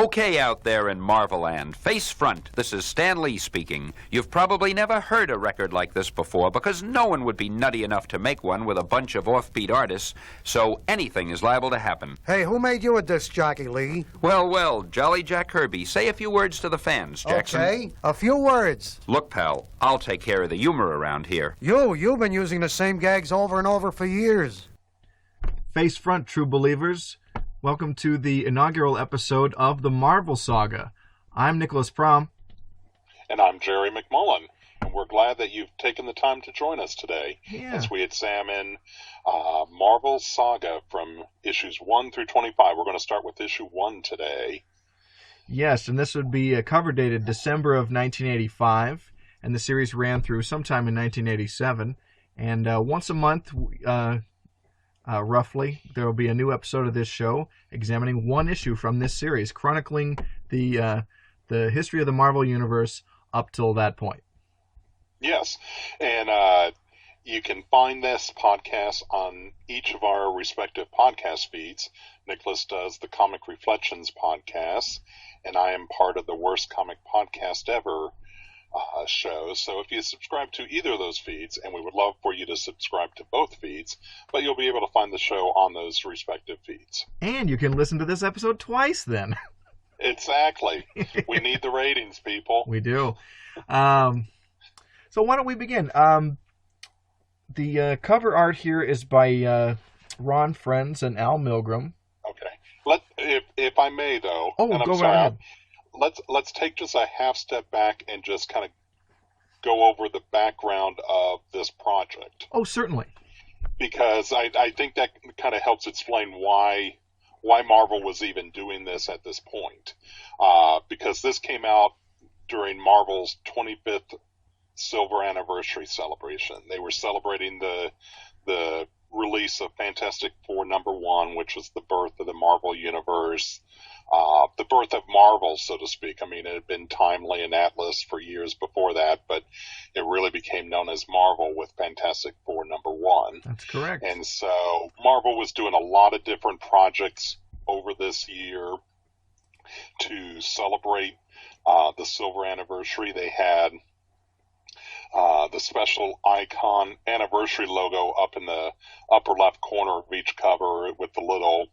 Okay, out there in Marveland, face front, this is Stan Lee speaking. You've probably never heard a record like this before because no one would be nutty enough to make one with a bunch of offbeat artists, so anything is liable to happen. Hey, who made you a disc jockey, Lee? Well, Jolly Jack Kirby, say a few words to the fans, Jackson. Okay, a few words. Look, pal, I'll take care of the humor around here. You've been using the same gags over and over for years. Face front, true believers. Welcome to the inaugural episode of the Marvel Saga. I'm Nicholas Prom. And I'm Jerry McMullen. And we're glad that you've taken the time to join us today as we examine Marvel Saga from issues 1 through 25. We're going to start with issue 1 today. Yes, and this would be a cover dated December of 1985, and the series ran through sometime in 1987. And once a month, roughly, there will be a new episode of this show examining one issue from this series, chronicling the history of the Marvel Universe up till that point. Yes, and you can find this podcast on each of our respective podcast feeds. Nicholas does the Comic Reflections podcast, and I am part of the Worst Comic Podcast Ever show. So if you subscribe to either of those feeds, and we would love for you to subscribe to both feeds, but you'll be able to find the show on those respective feeds. And you can listen to this episode twice then. Exactly. We need the ratings, people. We do. So why don't we begin? The cover art here is by Ron Frenz and Al Milgrom. Okay. If I may, though, and I'm sorry, right ahead. Let's take just a half step back and just kind of go over the background of this project. Oh, certainly. Because I think that kind of helps explain why Marvel was even doing this at this point. Because this came out during Marvel's 25th Silver Anniversary celebration. They were celebrating the release of Fantastic Four #1, which was the birth of the Marvel Universe. The birth of Marvel, so to speak. I mean, it had been Timely and Atlas for years before that, but it really became known as Marvel with Fantastic Four #1. That's correct. And so Marvel was doing a lot of different projects over this year to celebrate the Silver Anniversary. They had the special icon anniversary logo up in the upper left corner of each cover with the little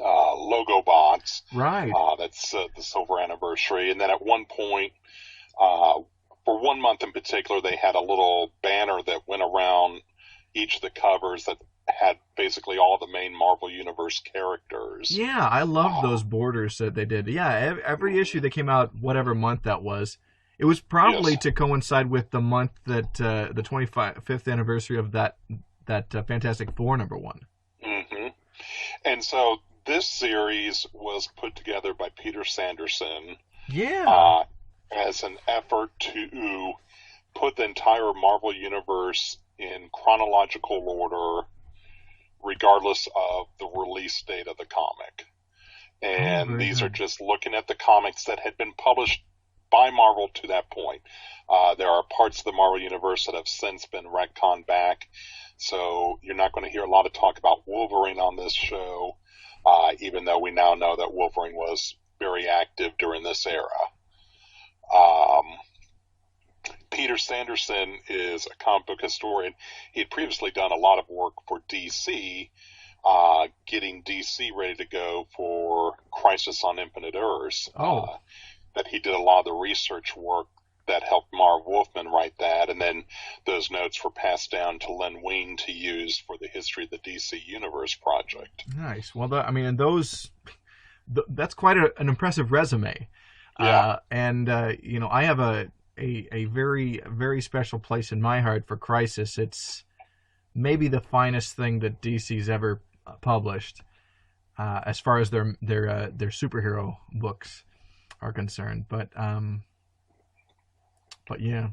logo box. Right. That's the Silver Anniversary. And then at one point, for 1 month in particular, they had a little banner that went around each of the covers that had basically all the main Marvel Universe characters. Yeah, I love those borders that they did. Yeah, every issue that came out, whatever month that was, it was probably to coincide with the month that the 25th anniversary of that Fantastic Four #1. Mm-hmm. And so this series was put together by Peter Sanderson. Yeah. As an effort to put the entire Marvel Universe in chronological order, regardless of the release date of the comic. And these are just looking at the comics that had been published by Marvel to that point. There are parts of the Marvel Universe that have since been retconned back, so you're not going to hear a lot of talk about Wolverine on this show, even though we now know that Wolverine was very active during this era. Peter Sanderson is a comic book historian. He had previously done a lot of work for DC, getting DC ready to go for Crisis on Infinite Earths. That he did a lot of the research work that helped Marv Wolfman write that, and then those notes were passed down to Len Wein to use for the History of the DC Universe project. Nice. Well, that's quite an impressive resume. Yeah. I have a very, very special place in my heart for Crisis. It's maybe the finest thing that DC's ever published, as far as their superhero books are concerned, but yeah.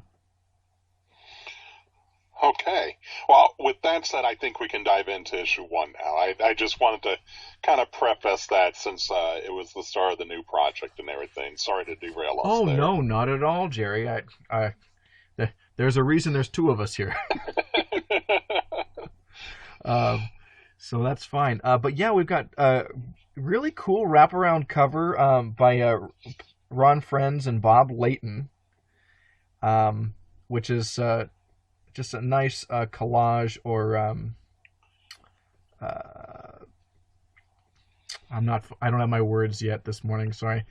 Okay. Well, with that said, I think we can dive into issue 1 now. I just wanted to kind of preface that since it was the start of the new project and everything. Sorry to derail us. Oh, there. No, not at all, Jerry. There's a reason there's two of us here. So that's fine. But yeah, we've got a really cool wraparound cover by Ron Frenz and Bob Layton, which is just a nice collage or I don't have my words yet this morning. Sorry.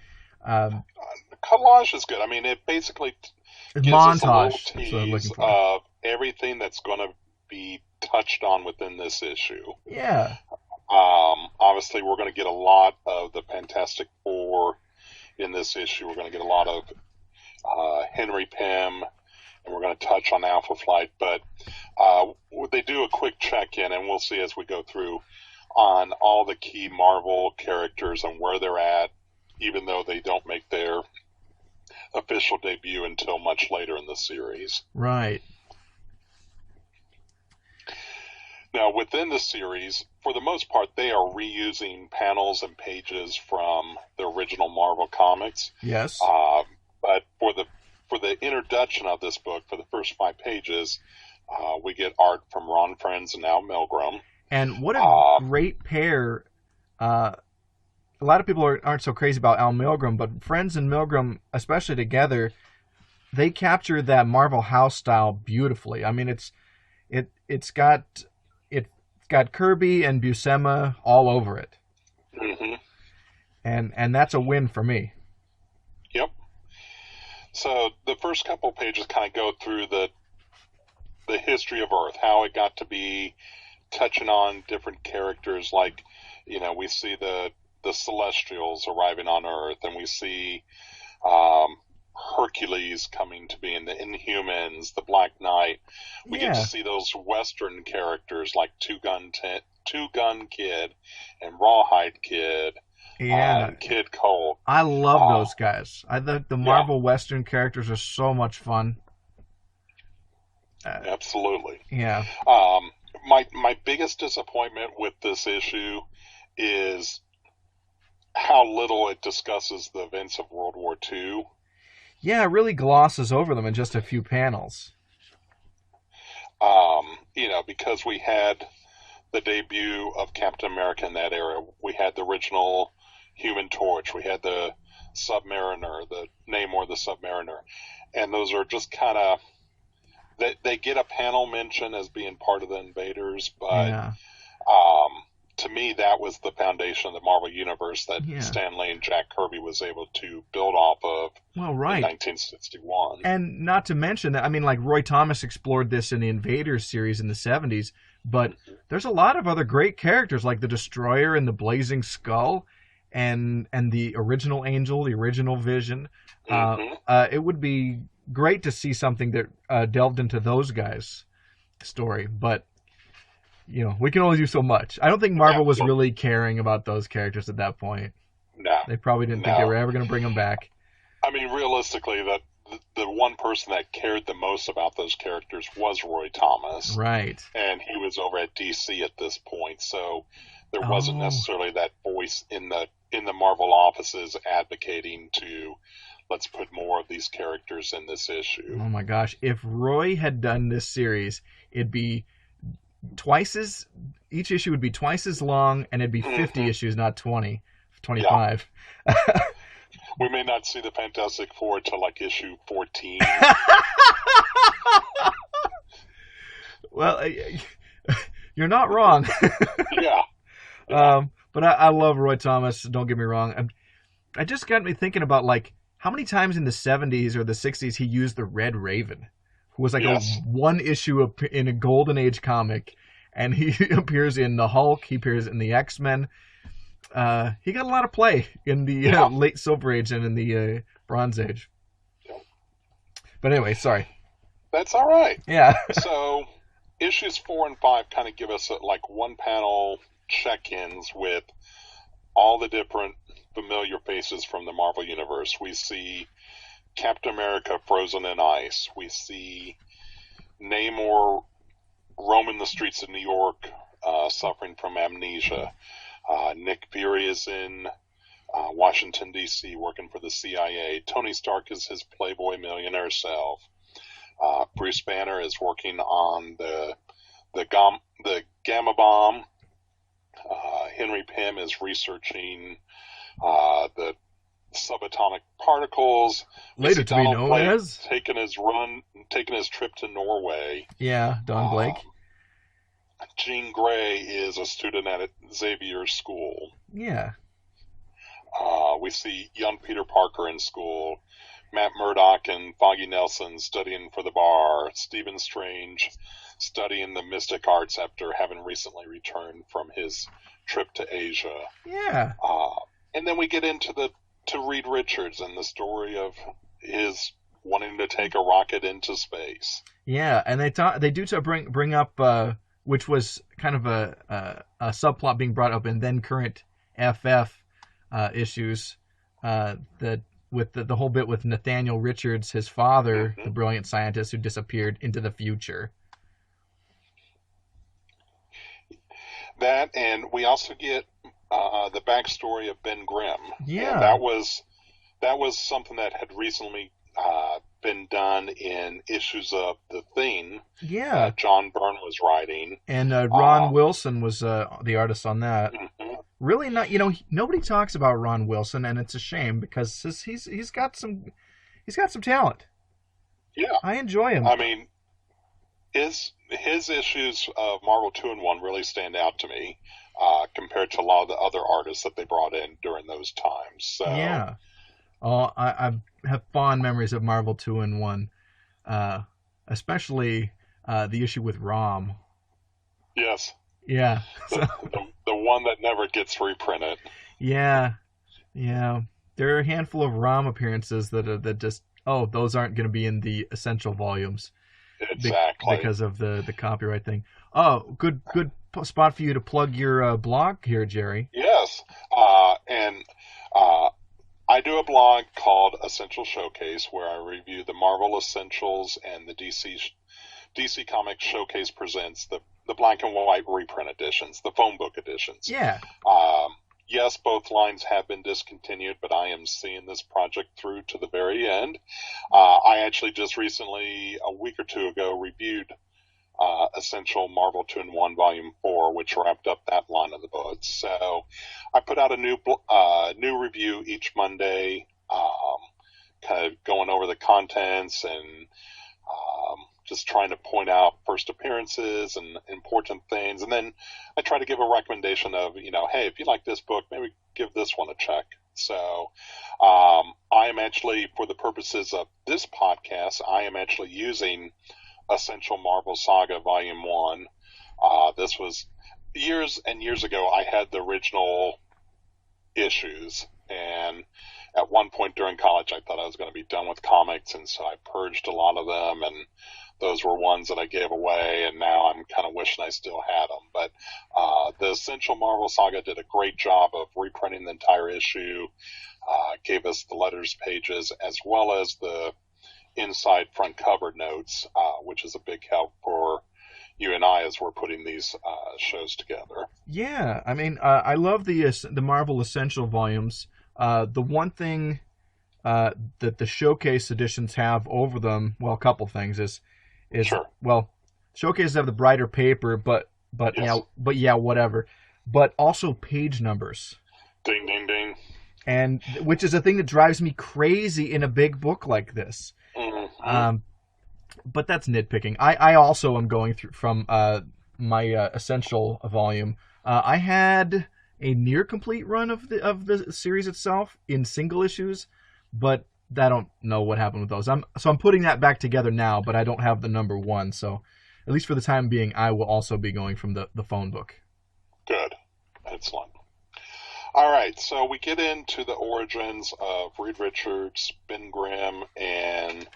Collage is good. I mean, it basically gives us a little Montage. That's what I'm looking tease for. of everything that's going to be touched on within this issue. Yeah. Obviously, we're going to get a lot of the Fantastic Four in this issue. We're going to get a lot of Henry Pym, and we're going to touch on Alpha Flight. But they do a quick check-in, and we'll see as we go through on all the key Marvel characters and where they're at, even though they don't make their official debut until much later in the series. Right. Now, within the series, for the most part, they are reusing panels and pages from the original Marvel comics. Yes. But for the introduction of this book, for the first 5 pages, we get art from Ron Frenz and Al Milgrom. And what a great pair. A lot of people aren't so crazy about Al Milgrom, but Frenz and Milgrom, especially together, they capture that Marvel house style beautifully. I mean, it's got Kirby and Buscema all over it. Mm-hmm. And that's a win for me. Yep. So the first couple pages kind of go through the history of Earth, how it got to be, touching on different characters, like, we see the Celestials arriving on Earth, and we see Hercules coming to be, in the Inhumans, the Black Knight. We get to see those Western characters like Two Gun Kid and Rawhide Kid. Yeah, and Kid Colt. I love those guys. I think the Marvel Western characters are so much fun. Absolutely. Yeah. My biggest disappointment with this issue is how little it discusses the events of World War II. Yeah, it really glosses over them in just a few panels. Because we had the debut of Captain America in that era. We had the original Human Torch. We had the Submariner, the Namor the Submariner. And those are just kind of... They get a panel mention as being part of the Invaders, but to me, that was the foundation of the Marvel Universe that Stan Lee and Jack Kirby was able to build off of in 1961. And not to mention, I mean, like Roy Thomas explored this in the Invaders series in the 70s, but there's a lot of other great characters like the Destroyer and the Blazing Skull and the original Angel, the original Vision. It would be great to see something that delved into those guys' story, but we can only do so much. I don't think Marvel was really caring about those characters at that point. No. They probably didn't think they were ever going to bring them back. I mean, realistically, the one person that cared the most about those characters was Roy Thomas. Right. And he was over at DC at this point, so there wasn't necessarily that voice in the Marvel offices advocating to, let's put more of these characters in this issue. Oh my gosh. If Roy had done this series, it'd be each issue would be twice as long, and it'd be 50 issues, not 20, 25. Yeah. We may not see the Fantastic Four till like issue 14. Well, you're not wrong. Yeah. But I love Roy Thomas, don't get me wrong. I just got me thinking about, like, how many times in the 70s or the 60s he used the Red Raven, who was like a one issue in a Golden Age comic, and he appears in the Hulk, he appears in the X-Men. He got a lot of play in the late Silver Age and in the Bronze Age. Yeah. But anyway, sorry. That's all right. Yeah. So issues 4 and 5 kind of give us like one panel check-ins with all the different familiar faces from the Marvel Universe. We see Captain America frozen in ice. We see Namor roaming the streets of New York, suffering from amnesia. Nick Fury is in Washington, D.C., working for the CIA. Tony Stark is his playboy millionaire self. Bruce Banner is working on the Gamma Bomb. Henry Pym is researching the subatomic particles. Later to be Donald known Blake as... taking his trip to Norway. Yeah, Don Blake. Jean Grey is a student at Xavier School. Yeah. We see young Peter Parker in school, Matt Murdock and Foggy Nelson studying for the bar, Stephen Strange studying the mystic arts after having recently returned from his trip to Asia. Yeah. And then we get into to Reed Richards and the story of his wanting to take a rocket into space. Yeah, and they do bring up which was kind of a subplot being brought up in then current FF issues that with the whole bit with Nathaniel Richards, his father, the brilliant scientist who disappeared into the future. That, and we also get the backstory of Ben Grimm. Yeah, and that was something that had recently been done in issues of The Thing. Yeah, John Byrne was writing, and Ron Wilson was the artist on that. Mm-hmm. Really not, nobody talks about Ron Wilson, and it's a shame because he's got some talent. Yeah, I enjoy him. I mean, his issues of Marvel 2-in-1 really stand out to me compared to a lot of the other artists that they brought in during those times. So yeah. Oh, I have fond memories of Marvel 2-in-1, especially the issue with Rom. Yes. Yeah. The one that never gets reprinted. Yeah. There are a handful of Rom appearances that just those aren't going to be in the essential volumes. Exactly. Because of the copyright thing. Oh, good spot for you to plug your blog here, Jerry. Yes. And I do a blog called Essential Showcase where I review the Marvel Essentials and the DC Comics Showcase presents the black and white reprint editions, the phone book editions. Yeah. Yes, both lines have been discontinued, but I am seeing this project through to the very end. I actually just recently, a week or two ago, reviewed Essential Marvel 2-in-1 Volume 4, which wrapped up that line of the books. So I put out a new review each Monday, kind of going over the contents and just trying to point out first appearances and important things. And then I try to give a recommendation of, hey, if you like this book, maybe give this one a check. So I am actually, for the purposes of this podcast, I am actually using Essential Marvel Saga Volume 1. This was years and years ago. I had the original issues, and at one point during college, I thought I was going to be done with comics, and so I purged a lot of them, and those were ones that I gave away, and now I'm kind of wishing I still had them. But the Essential Marvel Saga did a great job of reprinting the entire issue, gave us the letters pages, as well as the inside front cover notes, which is a big help for you and I as we're putting these shows together. Yeah, I mean, I love the Marvel Essential volumes. The one thing that the showcase editions have over them, well, a couple things is sure. Well, showcases have the brighter paper, but yes. Whatever. But also page numbers. Ding, ding, ding. And which is a thing that drives me crazy in a big book like this. Mm-hmm. But that's nitpicking. I also am going through from my Essential volume. I had a near complete run of the series itself in single issues, but I don't know what happened with those. I'm putting that back together now, but I don't have the number 1. So at least for the time being, I will also be going from the phone book. Good. Excellent. All right, so we get into the origins of Reed Richards, Ben Grimm, and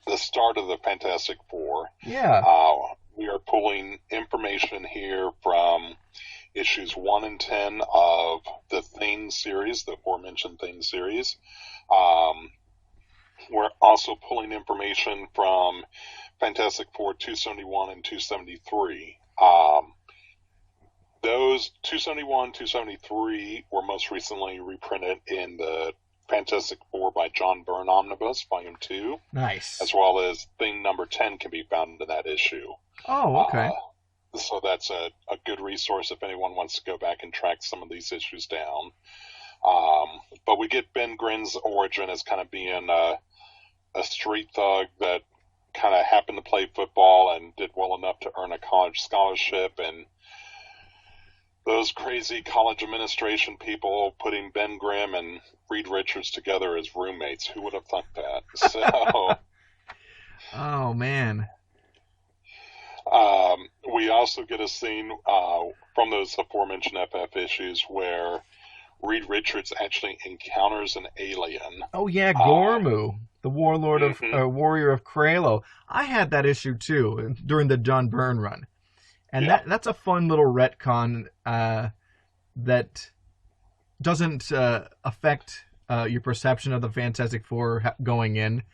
the start of the Fantastic Four. Yeah. We are pulling information here from issues 1 and 10 of the Thing series, the aforementioned Thing series. We're also pulling information from Fantastic Four 271 and 273. Those 271, 273 were most recently reprinted in the Fantastic Four by John Byrne Omnibus, Volume 2. Nice. As well as Thing number 10 can be found in that issue. Oh, okay. So that's a good resource if anyone wants to go back and track some of these issues down. But we get Ben Grimm's origin as kind of being a street thug that kind of happened to play football and did well enough to earn a college scholarship, and those crazy college administration people putting Ben Grimm and Reed Richards together as roommates. Who would have thought that? So, oh man. We also get a scene from those aforementioned FF issues where Reed Richards actually encounters an alien. Oh yeah, Gormu, the warlord of warrior of Kralo. I had that issue too during the John Byrne run, and that's a fun little retcon that doesn't affect your perception of the Fantastic Four going in.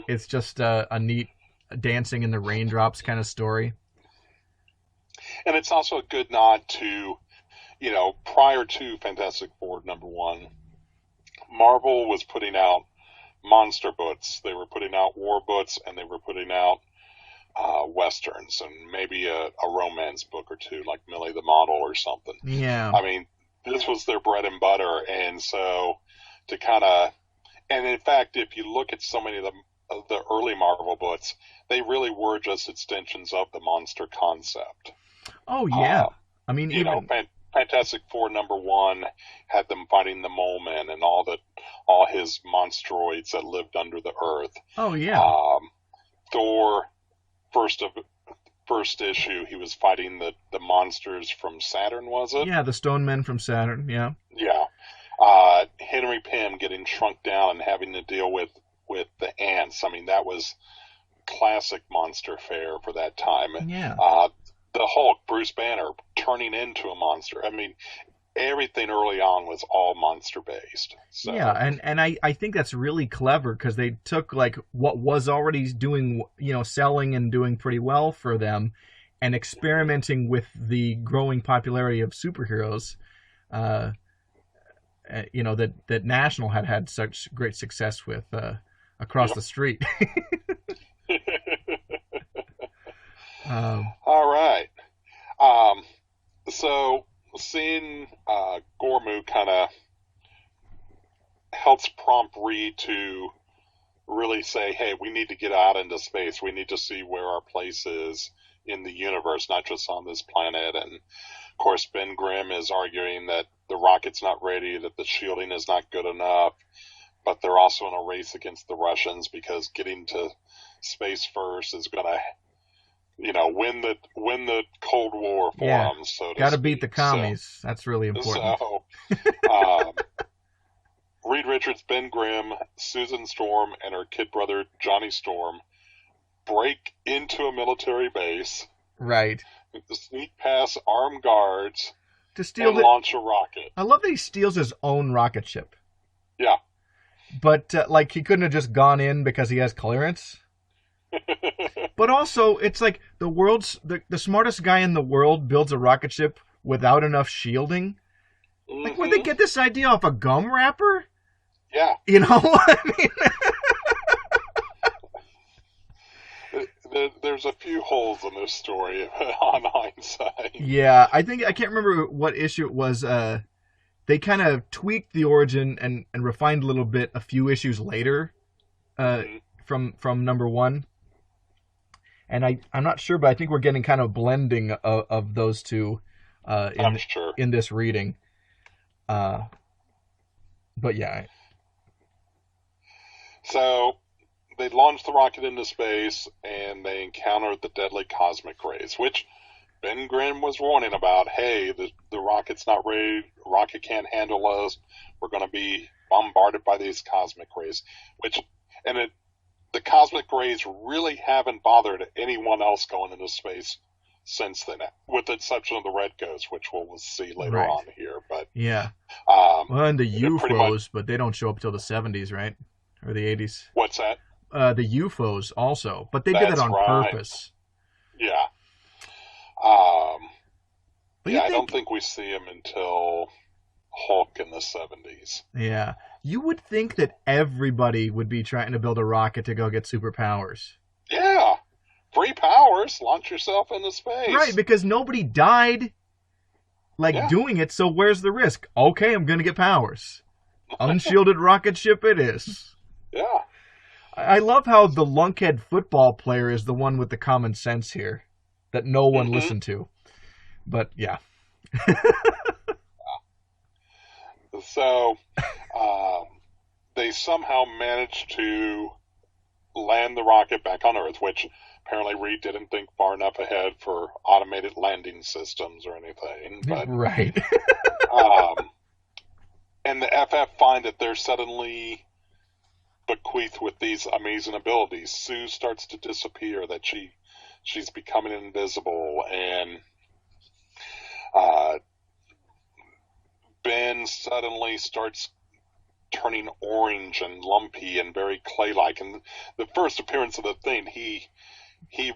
It's just a neat dancing in the raindrops kind of story. And it's also a good nod to, prior to Fantastic Four #1, Marvel was putting out monster books. They were putting out war books, and they were putting out westerns, and maybe a romance book or two, like Millie the Model or something. Yeah. I mean, this was their bread and butter, and so to kind of, and in fact, if you look at so many of the early Marvel books, they really were just extensions of the monster concept. Oh yeah, I mean, Fantastic Four #1 had them fighting the Mole Men and all his monstroids that lived under the earth. Oh yeah. Thor, first issue, he was fighting the monsters from Saturn, was it? Yeah, the Stone Men from Saturn. Yeah. Yeah. Henry Pym getting shrunk down and having to deal with the ants. I mean, that was classic monster fare for that time. Yeah. The Hulk, Bruce Banner, turning into a monster. I mean, everything early on was all monster based. So. Yeah, and I think that's really clever because they took like what was already doing, selling and doing pretty well for them, and experimenting with the growing popularity of superheroes. That National had such great success with across the street. All right. So seeing Gormu kind of helps prompt Reed to really say, hey, we need to get out into space. We need to see where our place is in the universe, not just on this planet. And, of course, Ben Grimm is arguing that the rocket's not ready, that the shielding is not good enough, but they're also in a race against the Russians because getting to space first is going to win the Cold War for them. So got to beat the commies. So, that's really important. So, Reed Richards, Ben Grimm, Susan Storm, and her kid brother Johnny Storm break into a military base. Right. Sneak past armed guards to steal and launch a rocket. I love that he steals his own rocket ship. Yeah. But he couldn't have just gone in because he has clearance. But also, it's like the smartest guy in the world builds a rocket ship without enough shielding. Mm-hmm. Like, where'd they get this idea off a gum wrapper? Yeah. You know what I mean? There's a few holes in this story on hindsight. Yeah, I can't remember what issue it was. They kind of tweaked the origin and refined a little bit a few issues later from #1. And I'm not sure, but I think we're getting kind of blending of those two in this reading. But yeah. So they launch the rocket into space, and they encounter the deadly cosmic rays, which Ben Grimm was warning about. Hey, the rocket's not ready. The rocket can't handle us. We're going to be bombarded by these cosmic rays. The cosmic rays really haven't bothered anyone else going into space since then, with the exception of the Red Ghost, which we'll see later on here. But yeah, and the UFOs, but they don't show up till the 70s, right, or the 80s. What's that? The UFOs also, but they did that on purpose. Yeah. I don't think we see them until Hulk in the 70s. Yeah. You would think that everybody would be trying to build a rocket to go get superpowers. Yeah. free powers, launch yourself into space. Right, because nobody died doing it, so where's the risk? Okay, I'm going to get powers. Unshielded rocket ship it is. Yeah. I love how the lunkhead football player is the one with the common sense here that no one listened to. But, yeah. So, they somehow managed to land the rocket back on Earth, which apparently Reed didn't think far enough ahead for automated landing systems or anything. But, right. and the FF find that they're suddenly bequeathed with these amazing abilities. Sue starts to disappear, that she's becoming invisible, and Ben suddenly starts turning orange and lumpy and very clay-like. And the first appearance of the Thing, he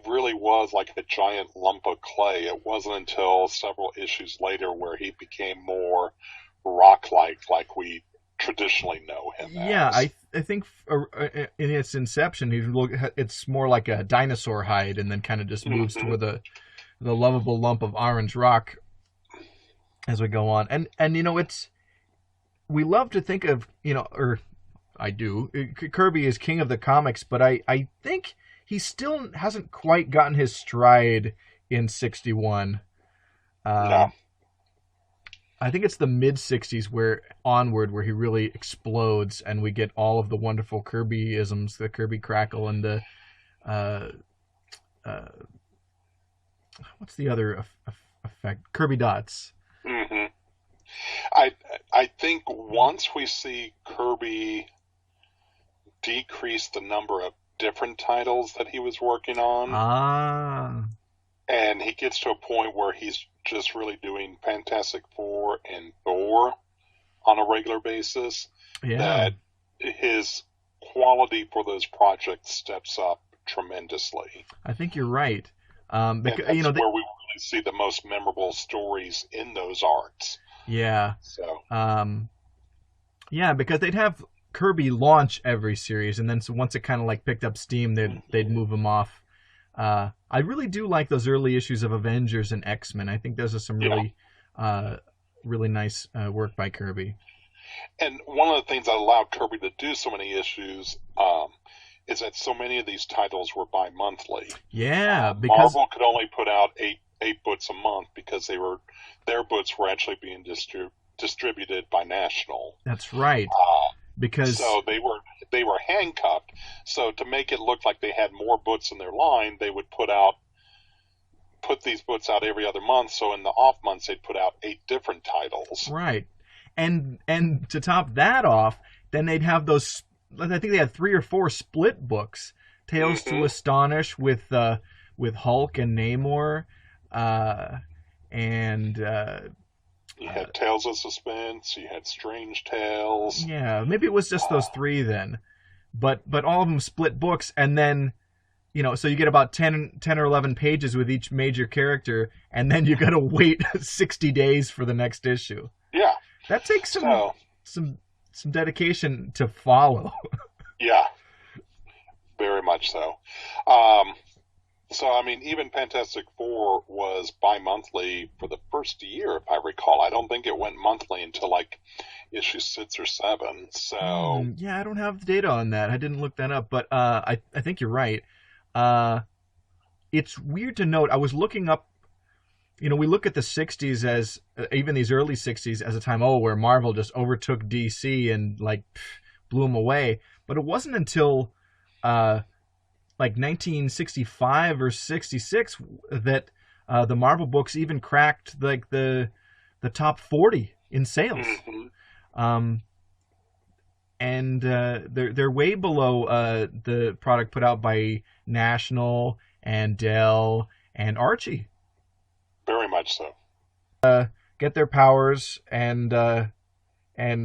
really was like a giant lump of clay. It wasn't until several issues later where he became more rock-like we traditionally know him as. Yeah, I think in its inception, it's more like a dinosaur hide, and then kind of just moves to the lovable lump of orange rock as we go on. And we love to think of, or I do, Kirby is king of the comics, but I think he still hasn't quite gotten his stride in 61. No. I think it's the mid-60s where he really explodes, and we get all of the wonderful Kirby-isms, the Kirby crackle, and the what's the other effect? Kirby dots. Mm-hmm. I think once we see Kirby decrease the number of different titles that he was working on, and he gets to a point where he's just really doing Fantastic Four and Thor on a regular basis, that his quality for those projects steps up tremendously. I think you're right. Because, where we really see the most memorable stories in those arcs. Yeah. So. Because they'd have Kirby launch every series, and then once it kind of picked up steam, they'd move him off. I really do like those early issues of Avengers and X-Men. I think those are some really nice work by Kirby. And one of the things that allowed Kirby to do so many issues is that so many of these titles were bi-monthly. Yeah, because Marvel could only put out eight books a month because their books were actually being distributed by National. That's right. So they were handcuffed. So to make it look like they had more books in their line, they would put these books out every other month. So in the off months, they'd put out 8 different titles. Right, and to top that off, then they'd have those. I think they had 3 or 4 split books: Tales to Astonish with Hulk and Namor, and. You had Tales of Suspense, you had Strange Tales. Yeah, maybe it was just those 3 then. But all of them split books, and then, so you get about 10 or 11 pages with each major character, and then you got to wait 60 days for the next issue. Yeah. That takes some dedication to follow. Yeah. Very much so. Even Fantastic Four was bi-monthly for the first year, if I recall. I don't think it went monthly until issue 6 or 7. So yeah, I don't have the data on that. I didn't look that up, but I think you're right. It's weird to note. I was looking up. We look at the 60s as even these early 60s as a time where Marvel just overtook DC and blew them away. But it wasn't until 1965 or 66 that the Marvel books even cracked the top 40 in sales. And they're way below the product put out by National and Dell and Archie. Very much so. Get their powers and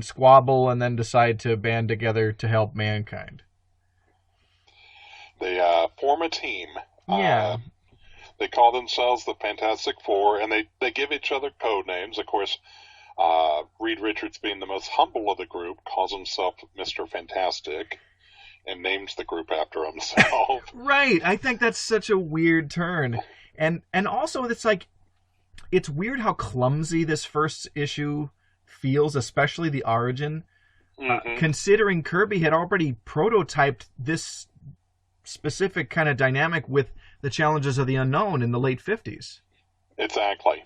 squabble, and then decide to band together to help mankind. They form a team. Yeah. They call themselves the Fantastic Four, and they give each other code names. Of course, Reed Richards, being the most humble of the group, calls himself Mr. Fantastic. and named the group after himself. Right. I think that's such a weird turn. And also it's like it's weird how clumsy this first issue feels, especially the origin. Considering Kirby had already prototyped this specific kind of dynamic with the Challenges of the Unknown in the late 50s. Exactly.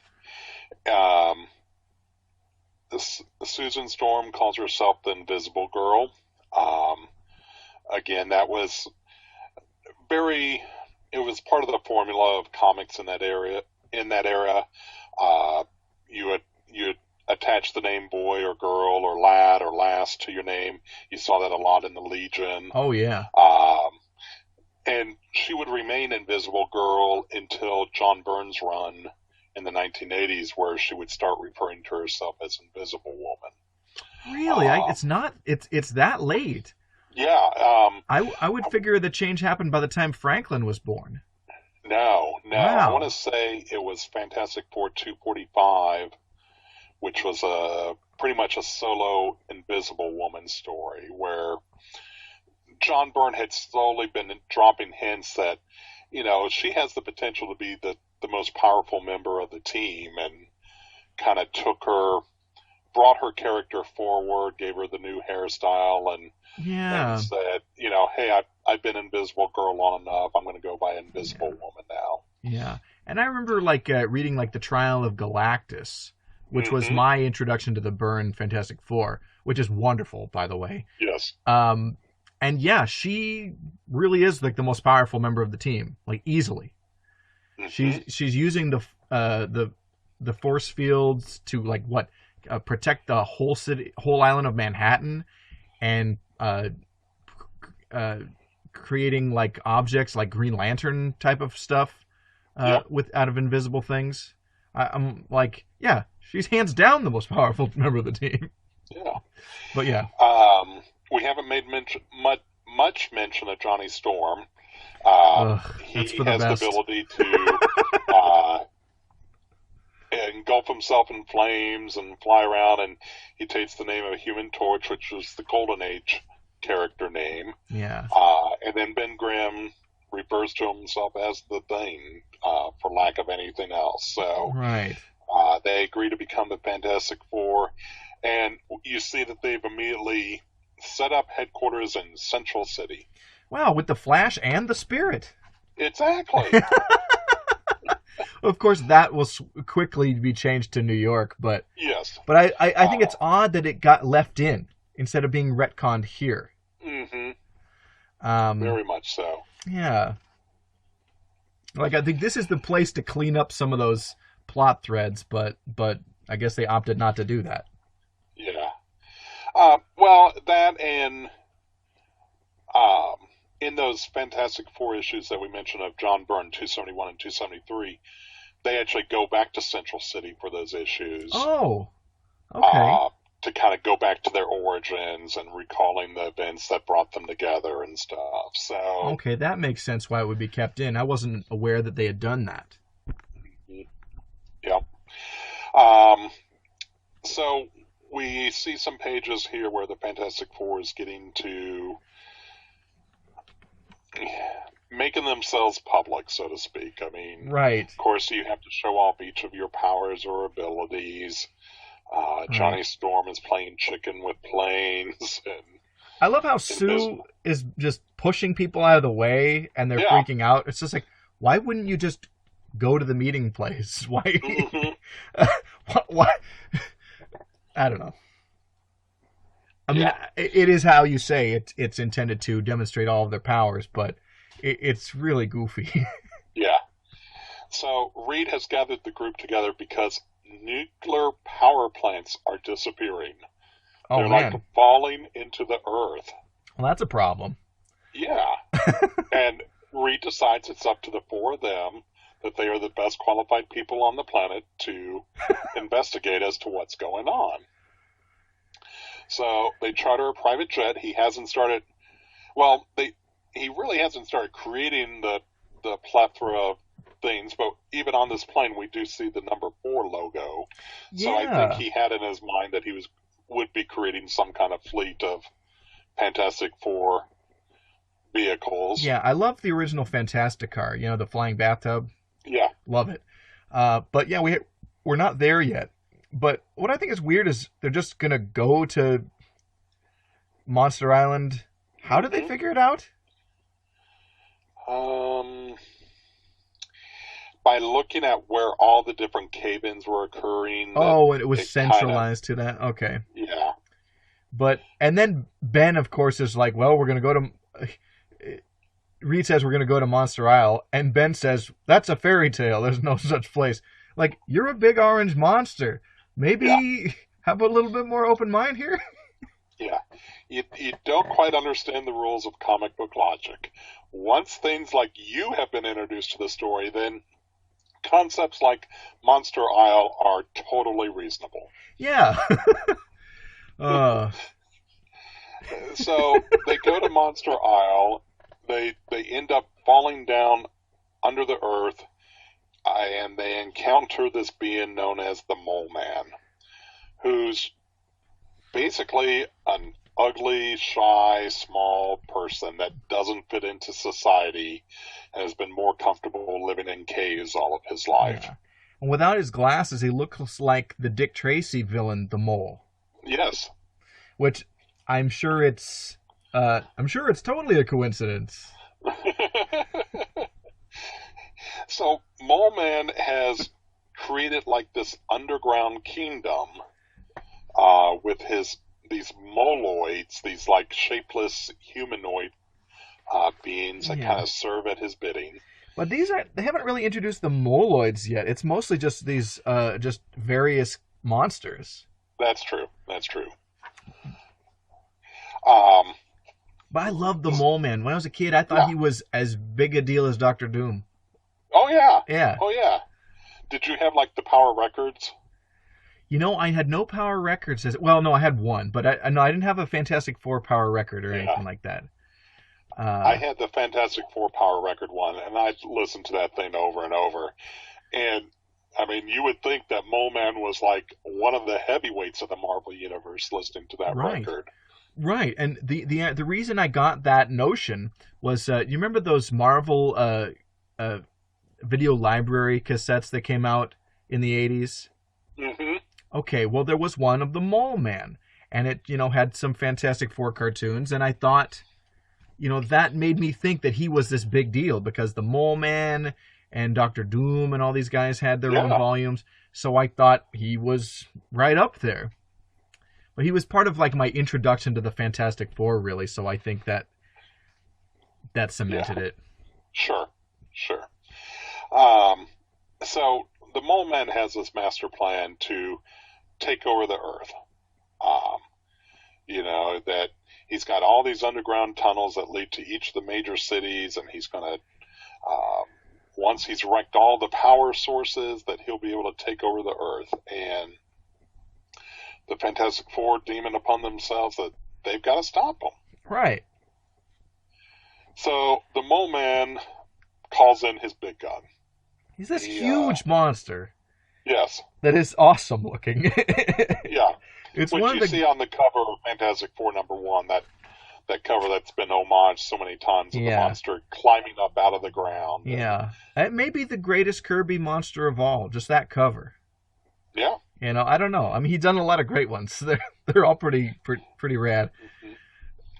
Susan Storm calls herself the Invisible Girl. Again, that was it was part of the formula of comics in that area. You would attach the name boy or girl or lad or lass to your name. You saw that a lot in the Legion. Oh, yeah. And she would remain Invisible Girl until John Byrne's run in the 1980s, where she would start referring to herself as Invisible Woman. Really? It's that late. Yeah. I would figure the change happened by the time Franklin was born. No. Wow. I want to say it was Fantastic Four 245, which was pretty much a solo Invisible Woman story, where John Byrne had slowly been dropping hints that, she has the potential to be the most powerful member of the team, and kind of brought her character forward, gave her the new hairstyle, and said, hey, I've been Invisible Girl long enough. I'm going to go by Invisible Woman now. Yeah. And I remember reading The Trial of Galactus, which was my introduction to the Byrne Fantastic Four, which is wonderful, by the way. Yes. And yeah, she really is the most powerful member of the team, easily. She's using the force fields to protect the whole island of Manhattan, and creating objects like Green Lantern type of stuff out of invisible things. I'm she's hands down the most powerful member of the team. Yeah. But yeah. We haven't made much mention of Johnny Storm. He has the ability to engulf himself in flames and fly around, and he takes the name of Human Torch, which was the Golden Age character name. Yeah. And then Ben Grimm refers to himself as the Thing, for lack of anything else. So right. They agree to become the Fantastic Four, and you see that they've immediately set up headquarters in Central City. Wow, with the Flash and the Spirit. Exactly. Of course, that will quickly be changed to New York, but yes. But I think it's odd that it got left in instead of being retconned here. Very much so. Yeah. I think this is the place to clean up some of those plot threads, but I guess they opted not to do that. Yeah. Well, that and in those Fantastic Four issues that we mentioned of John Byrne, 271 and 273, they actually go back to Central City for those issues. Oh, okay. To kind of go back to their origins and recalling the events that brought them together and stuff. So okay, that makes sense why it would be kept in. I wasn't aware that they had done that. Yep. So we see some pages here where the Fantastic Four is getting to making themselves public, so to speak. I mean, right. Of course, you have to show off each of your powers or abilities. Johnny Storm is playing chicken with planes. And I love how Sue is just pushing people out of the way, and they're freaking out. It's just why wouldn't you just go to the meeting place? Why? Why? I don't know. I mean, it is how you say it's intended to demonstrate all of their powers, but it's really goofy. Yeah. So Reed has gathered the group together because nuclear power plants are disappearing. Oh, They're like falling into the earth. Well, that's a problem. Yeah. And Reed decides it's up to the four of them, that they are the best qualified people on the planet to investigate as to what's going on. So they charter a private jet. He hasn't started. Well, he really hasn't started creating the plethora of things, but even on this plane, we do see the number 4 logo. Yeah. So I think he had in his mind that he would be creating some kind of fleet of Fantastic Four vehicles. Yeah, I love the original Fantastic car. You know, the flying bathtub. Yeah. Love it. But yeah, we're not there yet. But what I think is weird is they're just gonna go to Monster Island. How did they figure it out? By looking at where all the different cave-ins were occurring. Oh, and it was it centralized to that. Okay. Yeah. And then Ben, of course, is like, well, we're gonna go to. Reed says we're gonna go to Monster Isle, and Ben says that's a fairy tale. There's no such place. Like, you're a big orange monster. Maybe have a little bit more open mind here. Yeah. You don't quite understand the rules of comic book logic. Once things like you have been introduced to the story, then concepts like Monster Isle are totally reasonable. Yeah. So they go to Monster Isle. They end up falling down under the earth, and they encounter this being known as the Mole Man, who's basically an ugly, shy, small person that doesn't fit into society and has been more comfortable living in caves all of his life. Yeah. And without his glasses, he looks like the Dick Tracy villain, the Mole. Yes. Which I'm sure it's totally a coincidence. So Mole Man has created like this underground kingdom with these moloids, these like shapeless humanoid beings that kind of serve at his bidding. But they haven't really introduced the moloids yet. It's mostly just these just various monsters. That's true. That's true. But I love the Mole Man. When I was a kid, I thought he was as big a deal as Dr. Doom. Oh yeah. Yeah. Oh yeah. Did you have like the Power Records? You know, I had no Power Records. Well, no, I had one, but I didn't have a Fantastic Four Power Record or anything like that. I had the Fantastic Four Power Record one, and I listened to that thing over and over. And I mean, you would think that Mole Man was like one of the heavyweights of the Marvel Universe listening to that record. Right, and the reason I got that notion was, you remember those Marvel video library cassettes that came out in the 80s? Mm-hmm. Okay, well, there was one of the Mole Man, and it, had some Fantastic Four cartoons, and I thought, that made me think that he was this big deal, because the Mole Man and Dr. Doom and all these guys had their own volumes, so I thought he was right up there. But he was part of, like, my introduction to the Fantastic Four, really, so I think that cemented it. Sure. So the Mole Man has this master plan to take over the Earth. That he's got all these underground tunnels that lead to each of the major cities, and he's going to, once he's wrecked all the power sources, that he'll be able to take over the Earth. And the Fantastic Four deem it upon themselves that they've got to stop him. Right. So the Mole Man calls in his big gun. He's this huge monster. Yes. That is awesome looking. Yeah. It's which one you of the... see on the cover of Fantastic Four #1, that cover that's been homaged so many times of the monster climbing up out of the ground. Yeah. It may be the greatest Kirby monster of all, just that cover. Yeah. I don't know. I mean, he's done a lot of great ones. They're all pretty rad.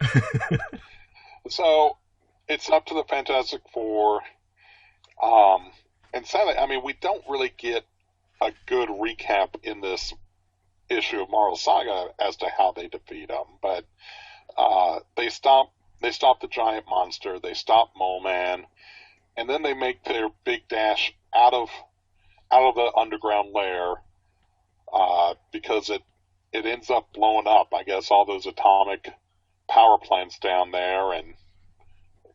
Mm-hmm. So it's up to the Fantastic Four. And sadly, I mean, we don't really get a good recap in this issue of Marvel Saga as to how they defeat them. But they stop the giant monster. They stop Mole Man, and then they make their big dash out of the underground lair. Because it ends up blowing up, I guess, all those atomic power plants down there, and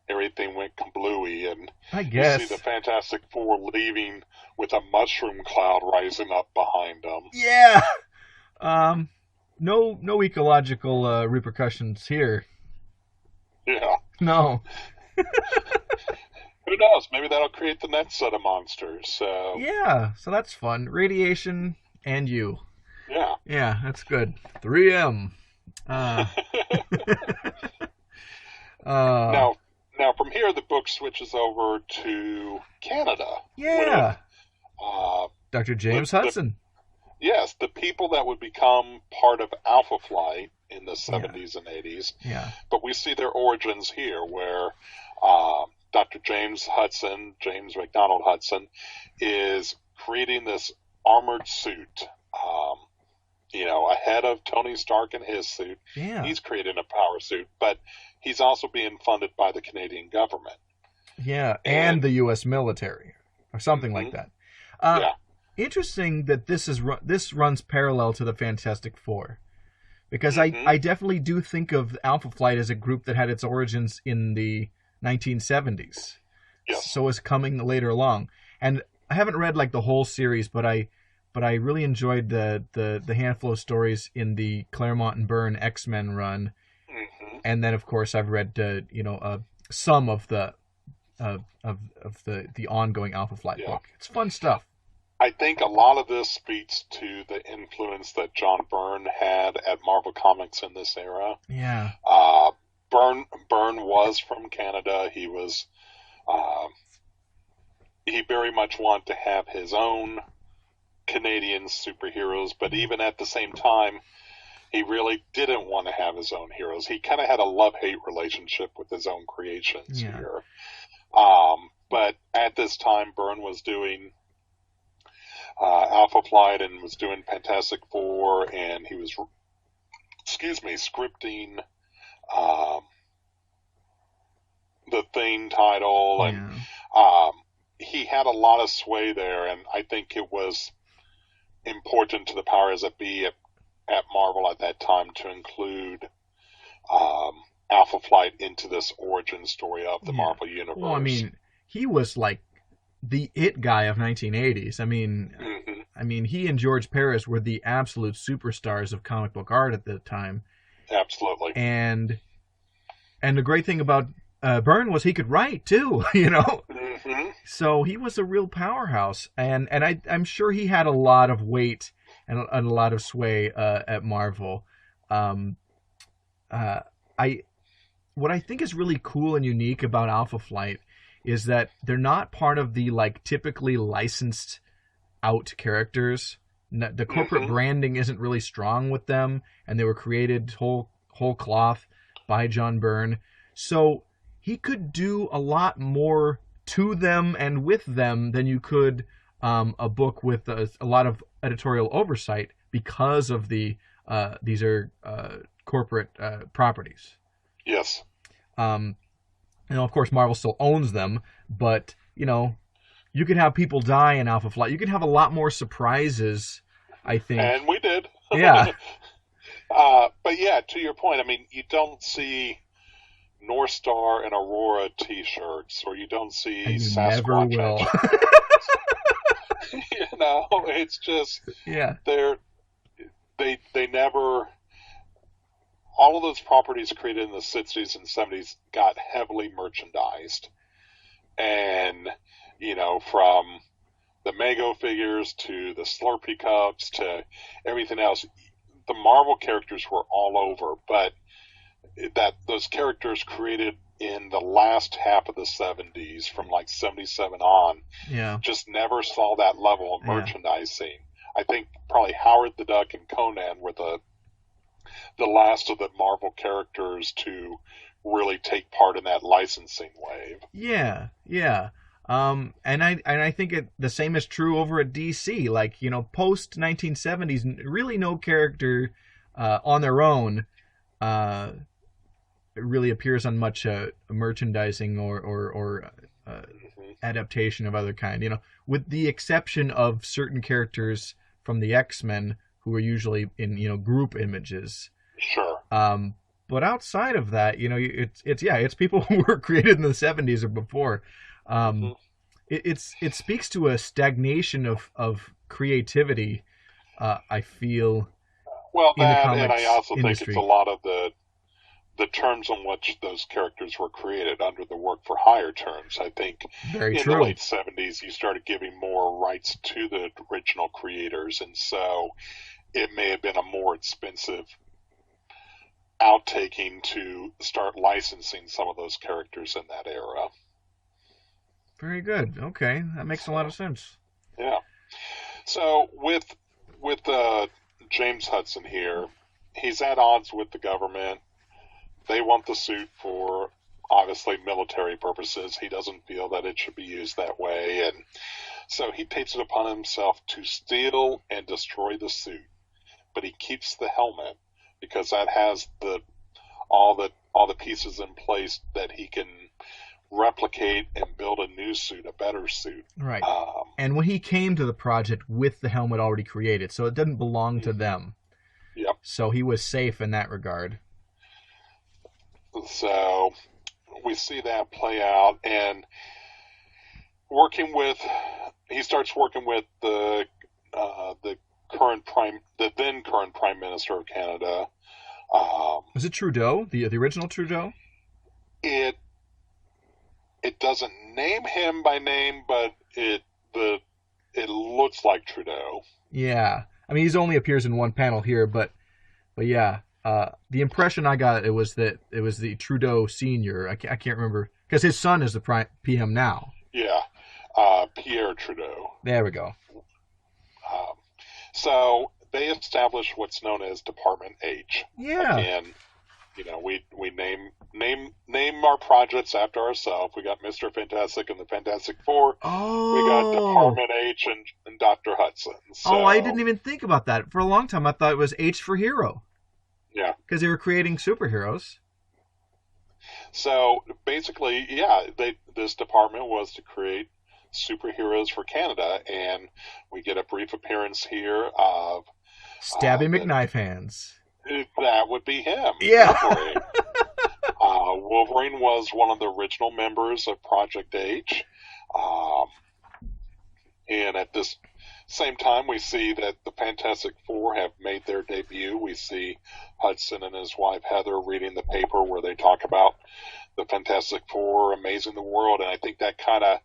everything went kablooey, and I guess you see the Fantastic Four leaving with a mushroom cloud rising up behind them. Yeah. No ecological repercussions here. Yeah. No. Who knows? Maybe that'll create the next set of monsters. So. Yeah, so that's fun. Radiation and you. Yeah. Yeah, that's good. 3M. Now, from here, the book switches over to Canada. Yeah. With, uh, Dr. James the Hudson. yes, the people that would become part of Alpha Flight in the 70s and 80s. Yeah. But we see their origins here, where Dr. James McDonald Hudson, is creating this armored suit. Ahead of Tony Stark in his suit. Yeah. He's creating a power suit, but he's also being funded by the Canadian government. Yeah, and the U.S. military, or something like that. Yeah. Interesting that this runs parallel to the Fantastic Four, because I definitely do think of Alpha Flight as a group that had its origins in the 1970s. Yes. So it's coming later along, and I haven't read like the whole series, but I really enjoyed the handful of stories in the Claremont and Byrne X-Men run, and then of course I've read some of the ongoing Alpha Flight book. It's fun stuff. I think a lot of this speaks to the influence that John Byrne had at Marvel Comics in this era. Yeah. Byrne was from Canada. He was he very much wanted to have his own Canadian superheroes, but even at the same time, he really didn't want to have his own heroes. He kind of had a love-hate relationship with his own creations here. But at this time, Byrne was doing Alpha Flight and was doing Fantastic Four, and he was, scripting the Thing title, and he had a lot of sway there, and I think it was important to the powers that be at Marvel at that time to include Alpha Flight into this origin story of the Marvel Universe. Well, I mean, he was like the it guy of 1980s. I mean, he and George Paris were the absolute superstars of comic book art at the time. Absolutely. And the great thing about Byrne was he could write too, So he was a real powerhouse, and I'm sure he had a lot of weight and a lot of sway at Marvel. What I think is really cool and unique about Alpha Flight is that they're not part of the like typically licensed out characters. The corporate branding isn't really strong with them, and they were created whole cloth by John Byrne, so he could do a lot more to them and with them than you could a book with a lot of editorial oversight, because of these are corporate properties. Yes. Of course, Marvel still owns them, but you could have people die in Alpha Flight. You could have a lot more surprises, I think. And we did. Yeah. But yeah, to your point, I mean, you don't see North Star and Aurora T-shirts, or you don't see Sasquatch. Never will. It's just yeah. They never. All of those properties created in the 60s and 70s got heavily merchandised, and from the Mego figures to the Slurpee cups to everything else, the Marvel characters were all over, but those characters created in the last half of the 70s, from like 77 on, just never saw that level of merchandising. I think probably Howard the Duck and Conan were the last of the Marvel characters to really take part in that licensing wave. Yeah. And I think the same is true over at DC. Like, post 1970s, really no character on their own really appears on much merchandising or adaptation of other kind. With the exception of certain characters from the X-Men who are usually in group images. Sure. But outside of that, it's people who were created in the 70s or before. It speaks to a stagnation of creativity. I feel. Well, in the that, comics and I also industry. think it's a lot of the terms on which those characters were created under the work for hire terms. I think Very in true. the late 70s, you started giving more rights to the original creators, and so it may have been a more expensive outtaking to start licensing some of those characters in that era. Very good. Okay, that makes a lot of sense. Yeah. So with James Hudson here, he's at odds with the government. They want the suit for obviously military purposes. He doesn't feel that it should be used that way, and so he takes it upon himself to steal and destroy the suit. But he keeps the helmet because that has all the pieces in place that he can replicate and build a new suit, a better suit. Right. And when he came to the project with the helmet already created, so it didn't belong to them. Yep. So he was safe in that regard. So we see that play out, and he starts working with the then current Prime Minister of Canada. Was it Trudeau, the original Trudeau? It doesn't name him by name, but it looks like Trudeau. Yeah, I mean, he only appears in one panel here, but yeah, the impression I got it was the Trudeau Senior. I can't remember because his son is the PM now. Yeah, Pierre Trudeau. There we go. So they established what's known as Department H. Yeah. Again, we name our projects after ourselves. We got Mr. Fantastic and the Fantastic Four. Oh. We got Department H and Dr. Hudson. So, I didn't even think about that. For a long time, I thought it was H for hero. Yeah. Because they were creating superheroes. So basically, yeah, this department was to create superheroes for Canada, and we get a brief appearance here of Stabby McKnife Hands. That would be him. Yeah. Wolverine was one of the original members of Project H. And at this same time, we see that the Fantastic Four have made their debut. We see Hudson and his wife Heather reading the paper where they talk about the Fantastic Four amazing the world. And I think that kind of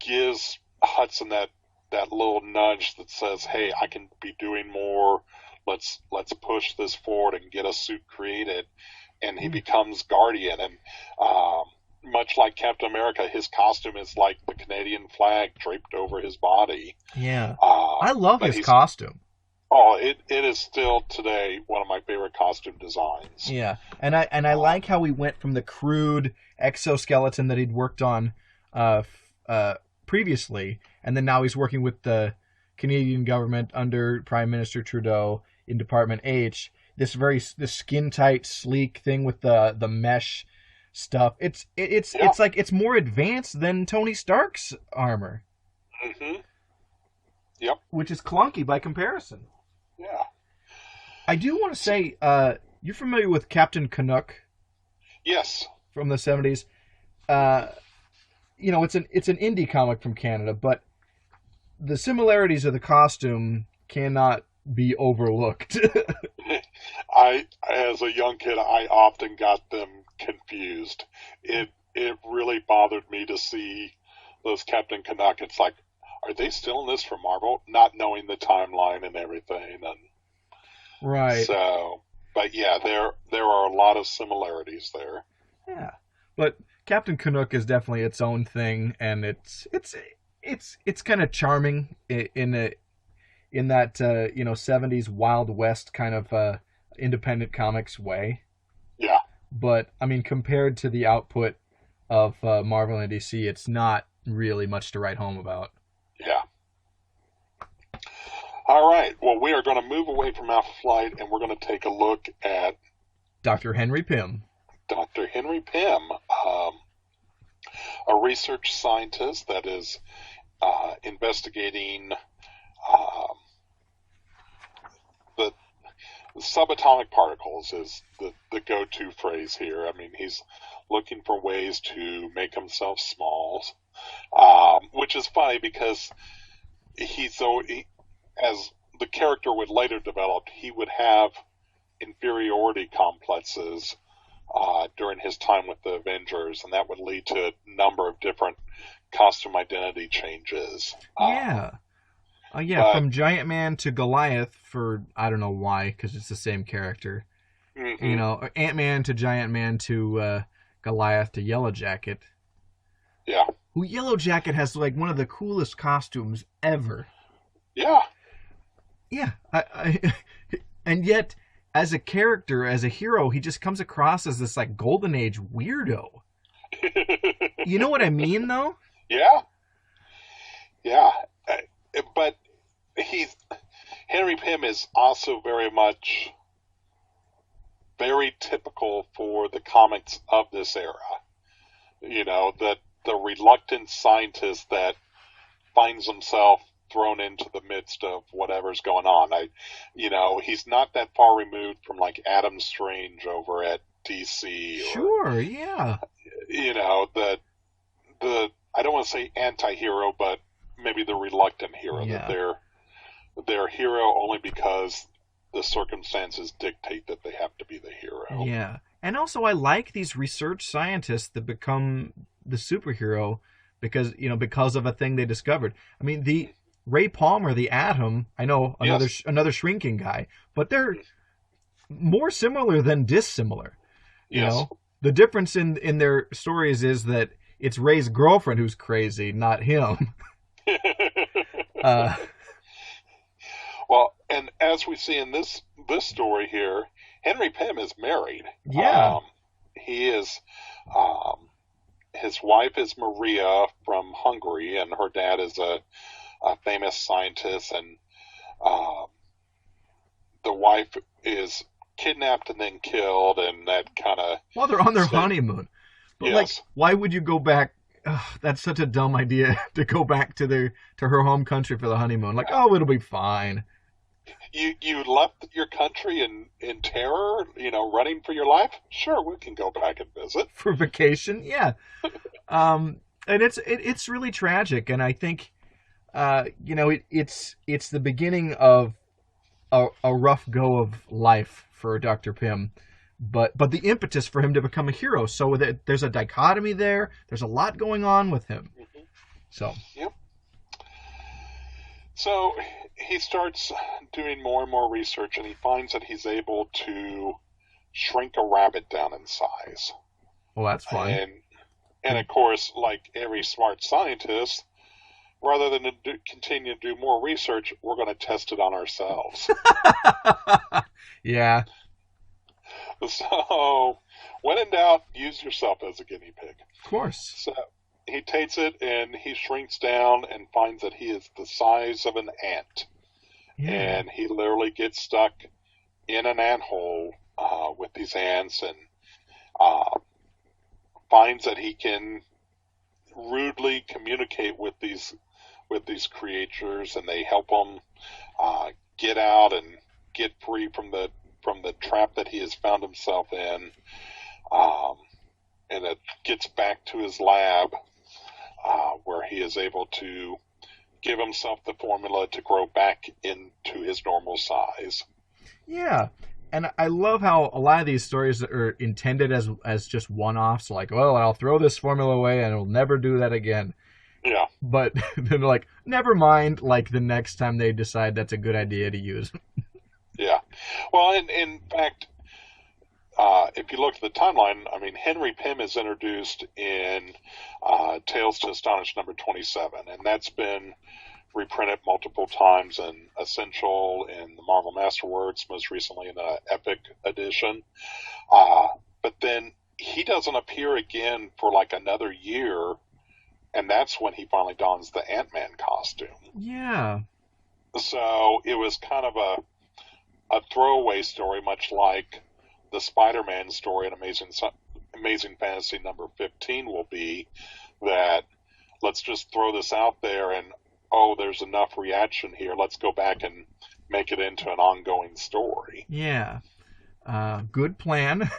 gives Hudson that little nudge that says, hey, I can be doing more. Let's push this forward and get a suit created. And he becomes Guardian. And much like Captain America, his costume is like the Canadian flag draped over his body. Yeah. I love his costume. Oh, it is still today one of my favorite costume designs. Yeah. And I like how he went from the crude exoskeleton that he'd worked on previously, and then now he's working with the Canadian government under Prime Minister Trudeau in Department H. This skin tight, sleek thing with the mesh stuff. It's like it's more advanced than Tony Stark's armor. Mm-hmm. Yep. Which is clunky by comparison. Yeah. I do want to say, you're familiar with Captain Canuck? Yes. From the 70s. It's an indie comic from Canada, but the similarities of the costume cannot be overlooked. As a young kid, I often got them confused. It really bothered me to see those Captain Canuck. It's like, are they still in this for Marvel? Not knowing the timeline and everything, and right. So, but yeah, there are a lot of similarities there. Yeah, but Captain Canuck is definitely its own thing, and it's kind of charming in that 70s Wild West kind of independent comics way. Yeah. But I mean, compared to the output of Marvel and DC, it's not really much to write home about. Yeah. All right. Well, we are going to move away from Alpha Flight, and we're going to take a look at Dr. Henry Pym. Dr. Henry Pym, a research scientist that is investigating the subatomic particles is the go-to phrase here. I mean, he's looking for ways to make himself small, which is funny because as the character would later develop, he would have inferiority complexes during his time with the Avengers, and that would lead to a number of different costume identity changes. From Giant Man to Goliath for, I don't know why, because it's the same character. Mm-hmm. You know, Ant-Man to Giant Man to Goliath to Yellow Jacket. Yeah. Who Yellow Jacket has like one of the coolest costumes ever. Yeah. Yeah, and yet as a character, as a hero, he just comes across as this like golden age weirdo. You know what I mean, though? Yeah. Yeah. But Henry Pym is also very typical for the comics of this era. You know, that the reluctant scientist that finds himself thrown into the midst of whatever's going on. He's not that far removed from like Adam Strange over at DC, or Sure, yeah. The I don't want to say anti-hero, but maybe the reluctant hero, Yeah. that they're hero only because the circumstances dictate that they have to be the hero. Yeah. And also I like these research scientists that become the superhero because of a thing they discovered. I mean, the Ray Palmer, the Atom, I know another shrinking guy, but they're more similar than dissimilar. You Yes. know, the difference in their stories is that it's Ray's girlfriend who's crazy, not him. Well, and as we see in this story here, Henry Pym is married. Yeah. He is. His wife is Maria from Hungary, and her dad is a famous scientist. And the wife is kidnapped and then killed, and that kind of. Well, they're on their honeymoon. But Yes. like, why would you go back? Ugh, that's such a dumb idea to go back to her home country for the honeymoon. Like, oh, it'll be fine. You left your country in terror, running for your life? Sure, we can go back and visit. For vacation, yeah. And it's really tragic, and I think it's the beginning of a rough go of life for Dr. Pym, but the impetus for him to become a hero. So there's a dichotomy there. There's a lot going on with him. Mm-hmm. So Yep. So he starts doing more and more research, and he finds that he's able to shrink a rabbit down in size. well, that's fun. And of course, like every smart scientist, rather than continue to do more research, we're going to test it on ourselves. Yeah. So, when in doubt, use yourself as a guinea pig. Of course. So he takes it and he shrinks down and finds that he is the size of an ant. Yeah. And he literally gets stuck in an anthill with these ants, and finds that he can rudely communicate with these creatures, and they help him get out and get free from the trap that he has found himself in. And it gets back to his lab, where he is able to give himself the formula to grow back into his normal size. Yeah. And I love how a lot of these stories are intended as just one-offs, like, oh, I'll throw this formula away and I'll never do that again. Yeah. But then they're like, never mind, like the next time they decide that's a good idea to use. Yeah. Well, in fact, if you look at the timeline, I mean, Henry Pym is introduced in Tales to Astonish number 27, and that's been reprinted multiple times in Essential, in the Marvel Masterworks, most recently in the Epic edition. But then he doesn't appear again for like another year, and that's when he finally dons the Ant-Man costume. Yeah. So it was kind of a throwaway story, much like the Spider-Man story in Amazing Fantasy number 15 will be, that let's just throw this out there and, oh, there's enough reaction here, let's go back and make it into an ongoing story. Yeah. Good plan.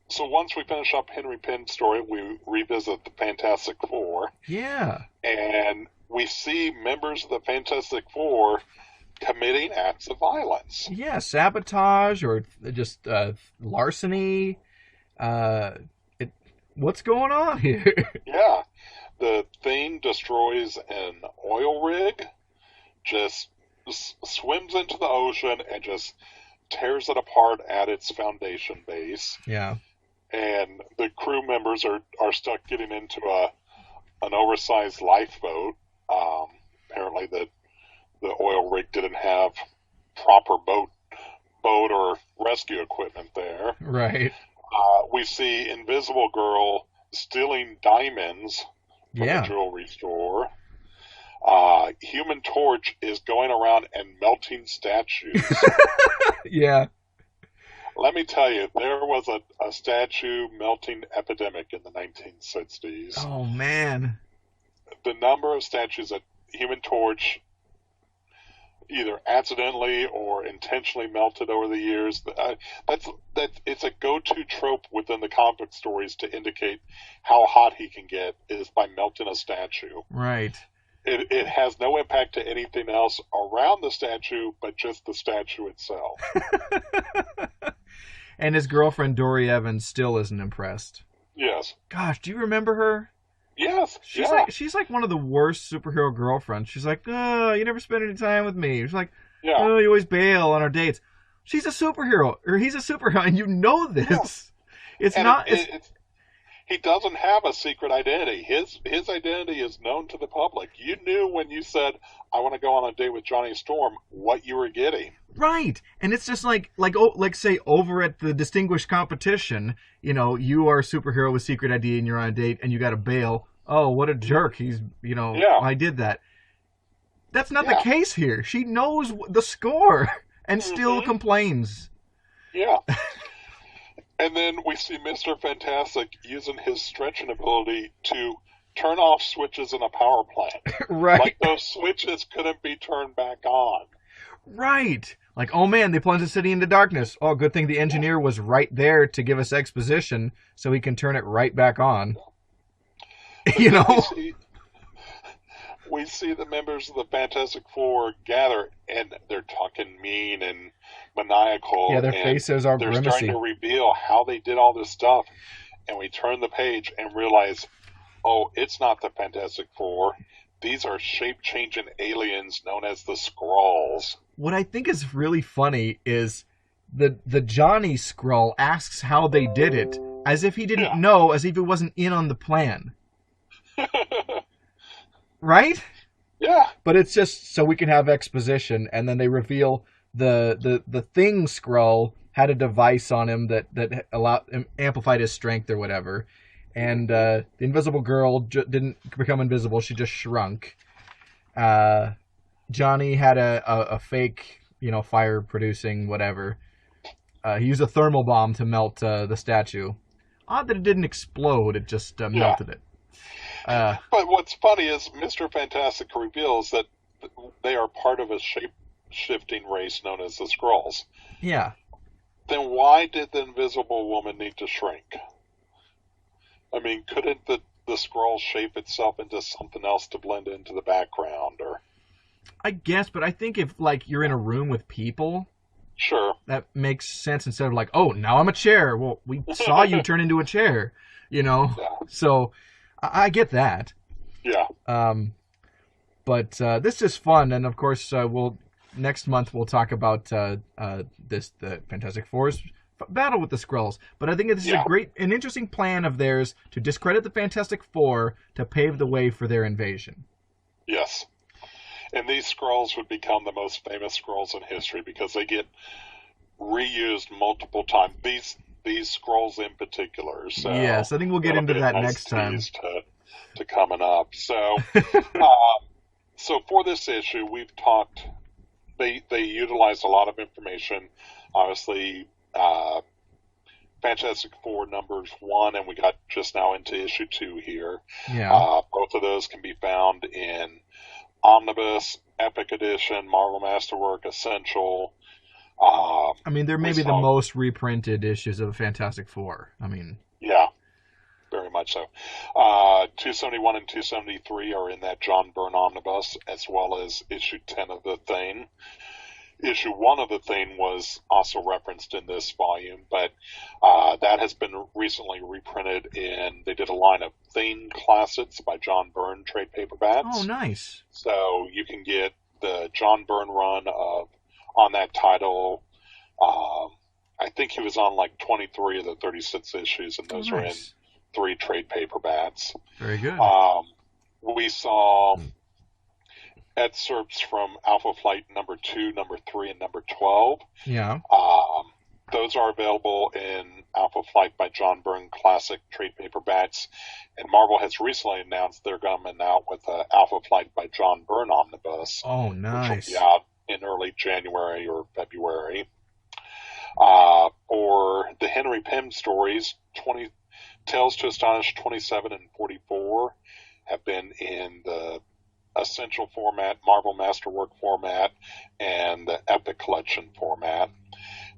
So once we finish up Henry Pym's story, we revisit the Fantastic Four. Yeah. And we see members of the Fantastic Four committing acts of violence. Yeah, sabotage or just larceny. What's going on here? Yeah. The Thing destroys an oil rig. just swims into the ocean and just tears it apart at its foundation base. Yeah. And the crew members are stuck getting into an oversized lifeboat. Apparently, the oil rig didn't have proper boat or rescue equipment there. Right. We see Invisible Girl stealing diamonds from the jewelry store. Human Torch is going around and melting statues. Yeah. Let me tell you, there was a statue melting epidemic in the 1960s. Oh, man. The number of statues that Human Torch either accidentally or intentionally melted over the years, it's a go-to trope within the comic book stories to indicate how hot he can get is by melting a statue. Right. It has no impact to anything else around the statue, but just the statue itself. And his girlfriend, Dory Evans, still isn't impressed. Yes. Gosh, do you remember her? Yes. She's like one of the worst superhero girlfriends. She's like, oh, you never spend any time with me. She's like, Yeah. oh, you always bail on our dates. She's a superhero, or he's a superhero, and you know this. Yeah. It's And not. he doesn't have a secret identity. His identity is known to the public. You knew when you said, I want to go on a date with Johnny Storm, what you were getting. Right, and it's just like say over at the distinguished competition, you know, you are a superhero with secret ID and you're on a date and you got to bail. Oh, what a jerk! He's, you know, I did that. That's not the case here. She knows the score and still complains. Yeah. And then we see Mr. Fantastic using his stretching ability to turn off switches in a power plant. Right. Like those switches couldn't be turned back on. Right. Like, oh man, they plunged the city into darkness. Oh, good thing the engineer was right there to give us exposition so he can turn it right back on. You know? We see the members of the Fantastic Four gather, and they're talking mean and maniacal. Yeah, their faces are they're grimacy. starting to reveal how they did all this stuff. And we turn the page and realize, oh, it's not the Fantastic Four. These are shape-changing aliens known as the Skrulls. What I think is really funny is the Johnny Skrull asks how they did it, as if he didn't know, as if he wasn't in on the plan. Right? Yeah. But it's just so we can have exposition, and then they reveal the Thing Skrull had a device on him that amplified his strength or whatever. And the Invisible Girl didn't become invisible; she just shrunk. Johnny had a fake, you know, fire producing whatever. He used a thermal bomb to melt the statue. Odd that it didn't explode; it just melted it. But what's funny is Mr. Fantastic reveals that they are part of a shape-shifting race known as the Skrulls. Yeah. Then why did the Invisible Woman need to shrink? I mean, couldn't the Skrull shape itself into something else to blend into the background? Or I guess, but I think if, like, you're in a room with people, sure, that makes sense instead of like, oh, now I'm a chair. Well, we saw you turn into a chair, you know? Yeah. So I get that. Yeah. But this is fun, and of course, next month we'll talk about the Fantastic Four's battle with the Skrulls. But I think this is an interesting plan of theirs to discredit the Fantastic Four to pave the way for their invasion. Yes. And these Skrulls would become the most famous Skrulls in history because they get reused multiple times. These Skrulls in particular. So yes, I think we'll get into that next time. To coming up. So, so for this issue, we've talked. They utilized a lot of information. Obviously, Fantastic Four numbers 1, and we got just now into issue 2 here. Yeah. Both of those can be found in Omnibus, Epic Edition, Marvel Masterwork, Essential. I mean, they're maybe the most reprinted issues of Fantastic Four. I mean, yeah, very much so. 271 and 273 are in that John Byrne Omnibus, as well as issue 10 of The Thing. Issue 1 of The Thing was also referenced in this volume, but that has been recently reprinted they did a line of Thing Classics by John Byrne trade paperbacks. oh, nice. So you can get the John Byrne run on that title. I think he was on like 23 of the 36 issues, and those are in 3 trade paperbacks. Very good. We saw excerpts from Alpha Flight number 2, number 3, and number 12. Yeah. Those are available in Alpha Flight by John Byrne Classic trade paperbacks, and Marvel has recently announced they're coming out with Alpha Flight by John Byrne Omnibus. Oh, nice. Which will be out in early January or February. Or the Henry Pym stories, Tales to Astonish 27 and 44 have been in the Essential format, Marvel Masterwork format, and the Epic Collection format,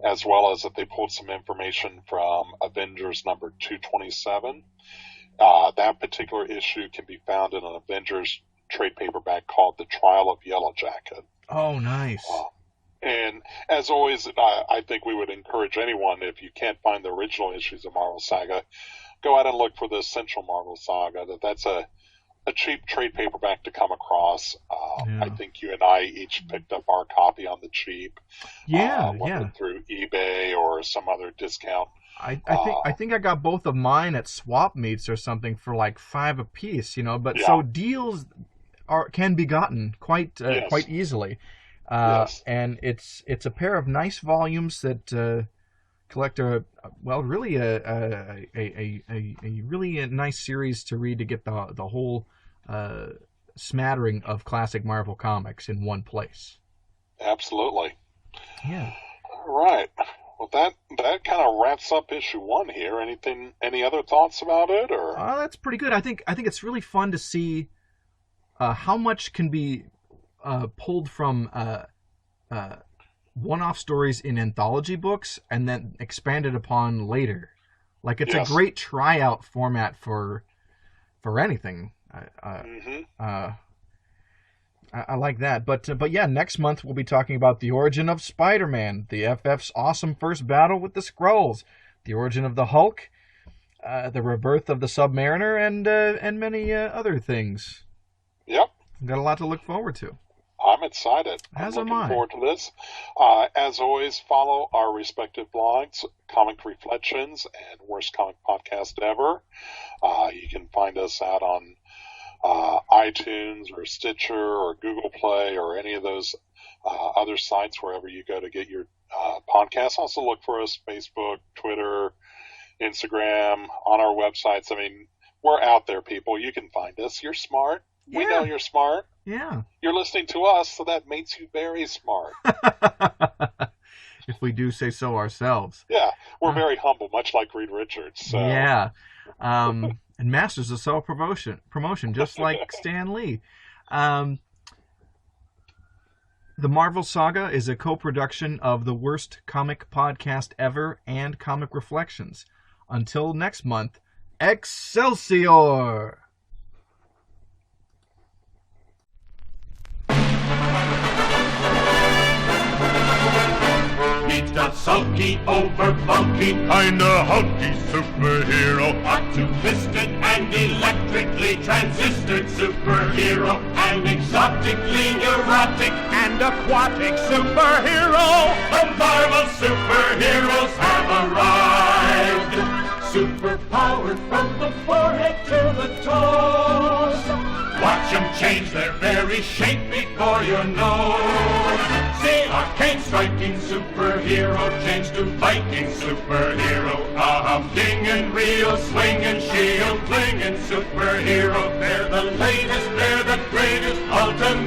as well as that they pulled some information from Avengers number 227. That particular issue can be found in an Avengers trade paperback called The Trial of Yellow Jacket. Oh, nice. And as always, I think we would encourage anyone, if you can't find the original issues of Marvel Saga, go out and look for the Essential Marvel Saga. That's a cheap trade paperback to come across. I think you and I each picked up our copy on the cheap. Whether through eBay or some other discount. I think I got both of mine at swap meets or something for like $5 a piece, But so deals can be gotten quite easily. And it's a pair of nice volumes that collect really a really nice series to read to get the whole smattering of classic Marvel comics in one place. Absolutely. Yeah. All right. Well, that kind of wraps up issue 1 here. Any other thoughts about it, or? That's pretty good. I think it's really fun to see how much can be pulled from one-off stories in anthology books and then expanded upon later. Like, it's a great tryout format for anything. I like that. But yeah, next month we'll be talking about the origin of Spider-Man, the FF's awesome first battle with the Skrulls, the origin of the Hulk, the rebirth of the Submariner, and many other things. Yep. We've got a lot to look forward to. I'm excited. I'm looking forward to this. As always, follow our respective blogs, Comic Reflections and Worst Comic Podcast Ever. You can find us out on iTunes or Stitcher or Google Play or any of those other sites wherever you go to get your podcasts. Also look for us Facebook, Twitter, Instagram, on our websites. I mean, we're out there, people. You can find us. You're smart. Yeah. We know you're smart. Yeah. You're listening to us, so that makes you very smart. If we do say so ourselves. Yeah, we're very humble, much like Reed Richards. So. Yeah. And masters of self-promotion, just like Stan Lee. The Marvel Saga is a co-production of the Worst Comic Podcast Ever and Comic Reflections. Until next month, Excelsior! He's got sulky, over bulky, kinda hulky superhero. Optimistic and electrically transistored superhero. An exotically neurotic and aquatic superhero. The Marvel superheroes have arrived. Superpowered from the forehead to the toes. Watch them change their very shape before your nose. See arcane striking superhero change to Viking superhero. A humdinging, real swinging, shield flinging superhero. They're the latest, they're the greatest, ultimate.